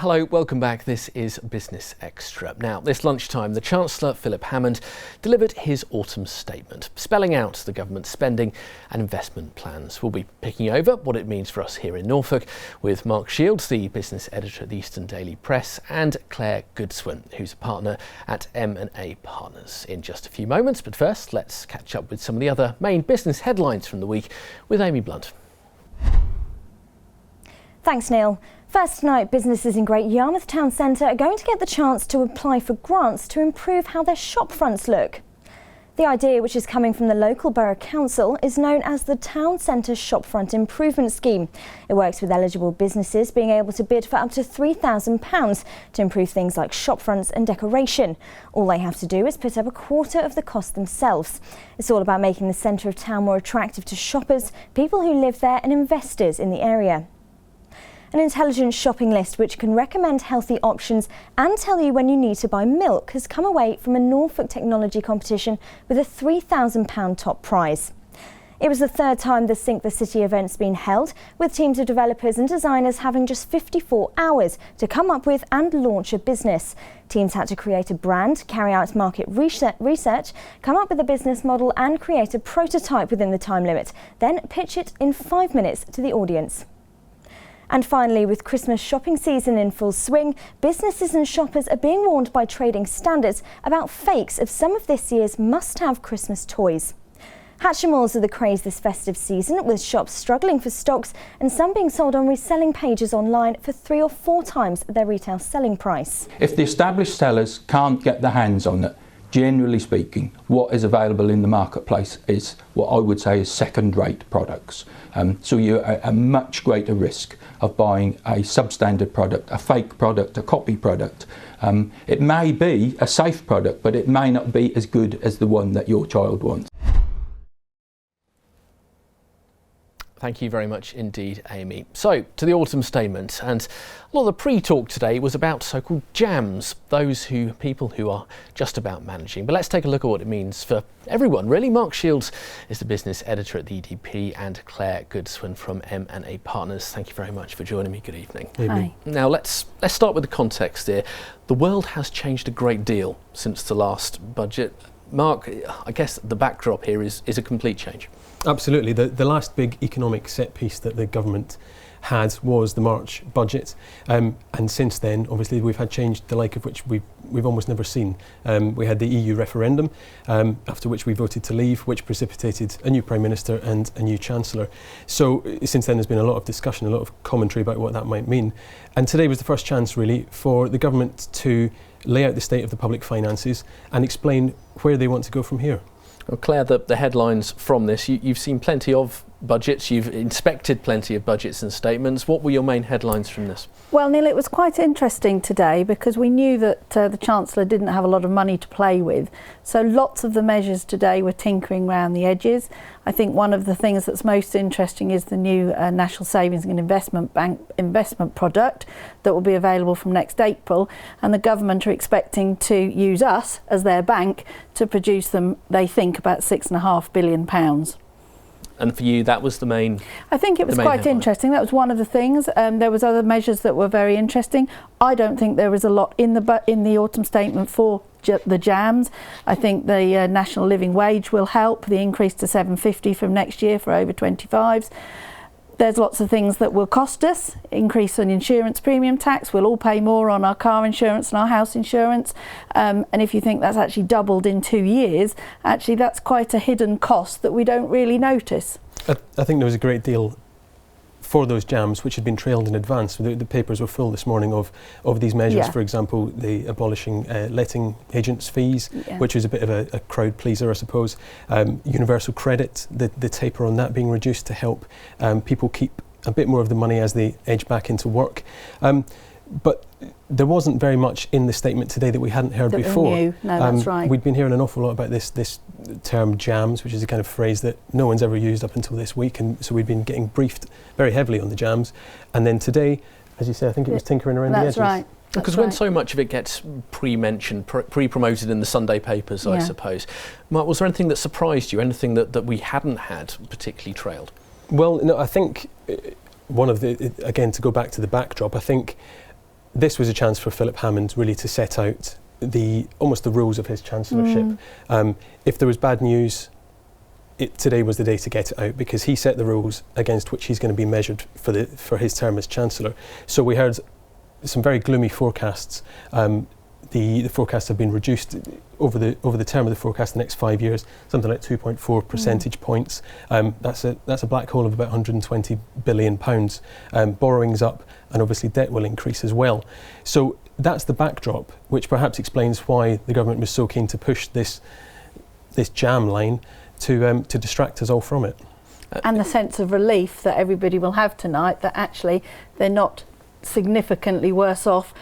Hello, welcome back. This is Business Extra. Now, this lunchtime, the Chancellor Philip Hammond delivered his autumn statement, spelling out the government's spending and investment plans. We'll be picking over what it means for us here in Norfolk with Mark Shields, the business editor at the Eastern Daily Press, and Clare Goodswen, who's a partner at M&A Partners, in just a few moments. But first, let's catch up with some of the other main business headlines from the week with Amy Blunt. Thanks, Neil. First tonight, businesses in Great Yarmouth Town Centre are going to get the chance to apply for grants to improve how their shop fronts look. The idea, which is coming from the local borough council, is known as the Town Centre Shopfront Improvement Scheme. It works with eligible businesses being able to bid for up to £3,000 to improve things like shop fronts and decoration. All they have to do is put up a quarter of the cost themselves. It's all about making the centre of town more attractive to shoppers, people who live there and investors in the area. An intelligent shopping list which can recommend healthy options and tell you when you need to buy milk has come away from a Norfolk technology competition with a £3,000 top prize. It was the third time the Sync the City event's been held, with teams of developers and designers having just 54 hours to come up with and launch a business. Teams had to create a brand, carry out market research, come up with a business model and create a prototype within the time limit, then pitch it in 5 minutes to the audience. And finally, with Christmas shopping season in full swing, businesses and shoppers are being warned by trading standards about fakes of some of this year's must-have Christmas toys. Hatchimals are the craze this festive season, with shops struggling for stocks and some being sold on reselling pages online for 3 or 4 times their retail selling price. If the established sellers can't get their hands on it, generally speaking, what is available in the marketplace is what I would say is second-rate products. So you're at a much greater risk of buying a substandard product, a fake product, a copy product. It may be a safe product, but it may not be as good as the one that your child wants. Thank you very much indeed, Amy. So, to the autumn statement, and a lot of the pre-talk today was about so-called jams, people who are just about managing. But let's take a look at what it means for everyone, really. Mark Shields is the business editor at the EDP, and Clare Goodswen from M&A Partners. Thank you very much for joining me. Good evening. Hi. Now, let's start with the context here. The world has changed a great deal since the last budget. Mark, I guess the backdrop here is a complete change. Absolutely. The last big economic set piece that the government had was the March budget, and since then, obviously, we've had change the like of which we've almost never seen. We had the EU referendum, after which we voted to leave, which precipitated a new Prime Minister and a new Chancellor. So since then, there's been a lot of discussion, a lot of commentary about what that might mean. And today was the first chance, really, for the government to lay out the state of the public finances and explain where they want to go from here. Well, Clare, the headlines from this, you've seen plenty of budgets, you've inspected plenty of budgets and statements. What were your main headlines from this? Well, Neil, it was quite interesting today because we knew that the Chancellor didn't have a lot of money to play with. So lots of the measures today were tinkering around the edges. I think one of the things that's most interesting is the new National Savings and Investment Bank investment product that will be available from next April. And the government are expecting to use us as their bank to produce them, they think, about £6.5 billion. And for you, that was the main. I think it was quite headline. Interesting. That was one of the things. There was other measures that were very interesting. I don't think there was a lot in the autumn statement for the jams. I think the national living wage will help. The increase to £7.50 from next year for over 25s. There's lots of things that will cost us. Increase in insurance premium tax. We'll all pay more on our car insurance and our house insurance. And if you think that's actually doubled in 2 years, actually that's quite a hidden cost that we don't really notice. I think there was a great deal for those jams which had been trailed in advance. The papers were full this morning of these measures. Yeah. For example, the abolishing letting agents' fees, which was a bit of a crowd pleaser, I suppose. Universal credit, the taper on that being reduced to help people keep a bit more of the money as they edge back into work. But there wasn't very much in the statement today that we hadn't heard before. No, that's right. We'd been hearing an awful lot about this term jams, which is a kind of phrase that no one's ever used up until this week, and so we'd been getting briefed very heavily on the jams. And then today, as you say, I think it was tinkering around the edges. That's right. Because when so much of it gets pre-mentioned, pre-promoted in the Sunday papers, I suppose. Mark, was there anything that surprised you, anything that we hadn't had particularly trailed? Well, no, I think one of the, again, to go back to the backdrop, I think this was a chance for Philip Hammond really to set out almost the rules of his chancellorship. If there was bad news, today was the day to get it out, because he set the rules against which he's going to be measured for his term as Chancellor. So we heard some very gloomy forecasts. The forecasts have been reduced over the term of the forecast, the next 5 years, something like 2.4 percentage points. That's a black hole of about £120 billion. Borrowing's up, and obviously debt will increase as well. So that's the backdrop, which perhaps explains why the government was so keen to push this jam line to distract us all from it. And the sense of relief that everybody will have tonight, that actually they're not significantly worse off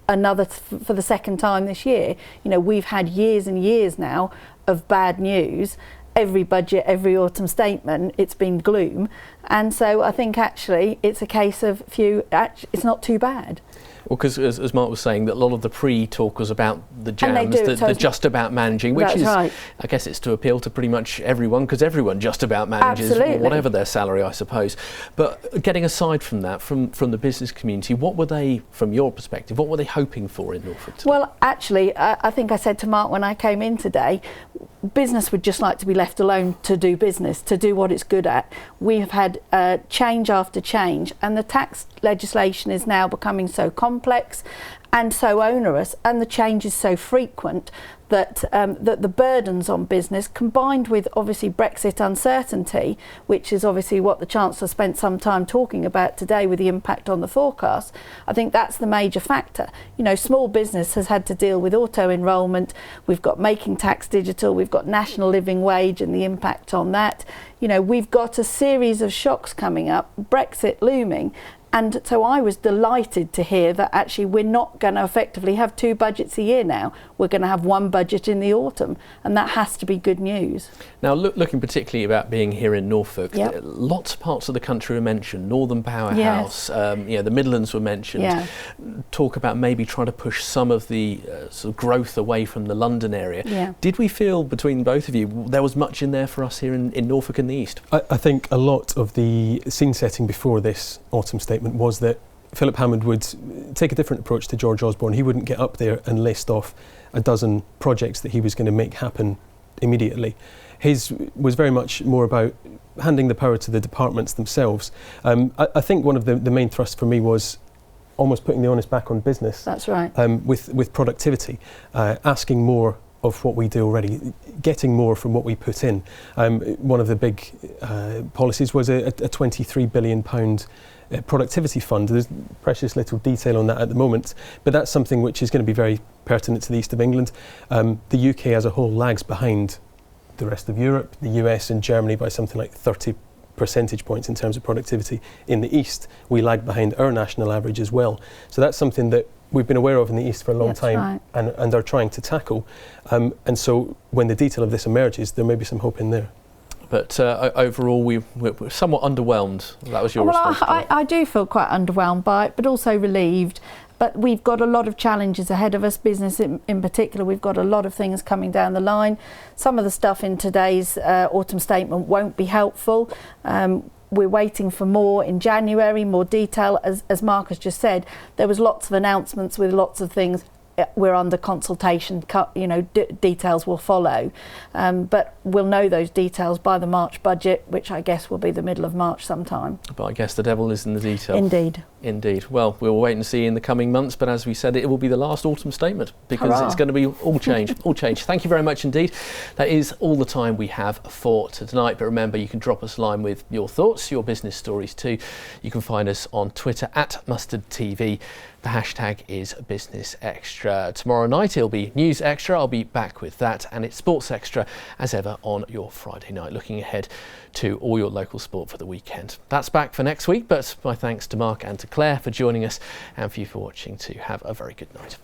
for the second time this year. You know, we've had years and years now of bad news. Every budget, every autumn statement, it's been gloom. And so I think actually it's a case of it's not too bad. Well, because as Mark was saying, that a lot of the pre-talk was about the jams, the just about managing, which is, right. I guess it's to appeal to pretty much everyone, because everyone just about manages, whatever their salary, I suppose. But getting aside from that, from the business community, what were they, from your perspective, what were they hoping for in Norfolk today? Well, actually, I think I said to Mark when I came in today, business would just like to be left alone to do business, to do what it's good at. We have had change after change, and the tax legislation is now becoming so complex and so onerous, and the change is so frequent that the burdens on business, combined with obviously Brexit uncertainty, which is obviously what the Chancellor spent some time talking about today with the impact on the forecast, I think that's the major factor. You know, small business has had to deal with auto-enrolment, we've got making tax digital, we've got national living wage and the impact on that. You know, we've got a series of shocks coming up, Brexit looming. And so I was delighted to hear that actually we're not going to effectively have 2 budgets a year now. We're going to have 1 budget in the autumn, and that has to be good news. Now, looking particularly about being here in Norfolk, lots of parts of the country were mentioned. Northern Powerhouse, the Midlands were mentioned. Talk about maybe trying to push some of the sort of growth away from the London area. Did we feel, between both of you, there was much in there for us here in Norfolk and the East? I think a lot of the scene setting before this autumn statement was that Philip Hammond would take a different approach to George Osborne. He wouldn't get up there and list off a dozen projects that he was going to make happen immediately. His was very much more about handing the power to the departments themselves. I think one of the main thrusts for me was almost putting the onus back on business. That's right. With productivity, asking more of what we do already, getting more from what we put in. One of the big policies was a £23 billion productivity fund. There's precious little detail on that at the moment, but that's something which is going to be very pertinent to the east of England. The UK as a whole lags behind the rest of Europe, the US and Germany by something like 30 percentage points in terms of productivity. In the east, we lag behind our national average as well. So that's something that we've been aware of in the east for a long time, right. and are trying to tackle. And so when the detail of this emerges, there may be some hope in there. But overall, we're somewhat underwhelmed. That was your response. I do feel quite underwhelmed by it, but also relieved. But we've got a lot of challenges ahead of us, business in particular. We've got a lot of things coming down the line. Some of the stuff in today's autumn statement won't be helpful. We're waiting for more in January, more detail. As Mark has just said, there was lots of announcements with lots of things. We're under consultation, details will follow. But we'll know those details by the March budget, which I guess will be the middle of March sometime. But I guess the devil is in the detail. Indeed. Well, we'll wait and see in the coming months, but as we said, it will be the last autumn statement, because it's going to be all change. Thank you very much indeed. That is all the time we have for tonight, but remember, you can drop us a line with your thoughts, your business stories too. You can find us on Twitter @MustardTV. The hashtag is Business Extra. Tomorrow night it'll be News Extra. I'll be back with that, and it's Sports Extra as ever on your Friday night, looking ahead to all your local sport for the weekend. That's back for next week, but my thanks to Mark and to Clare for joining us, and for you for watching too. Have a very good night.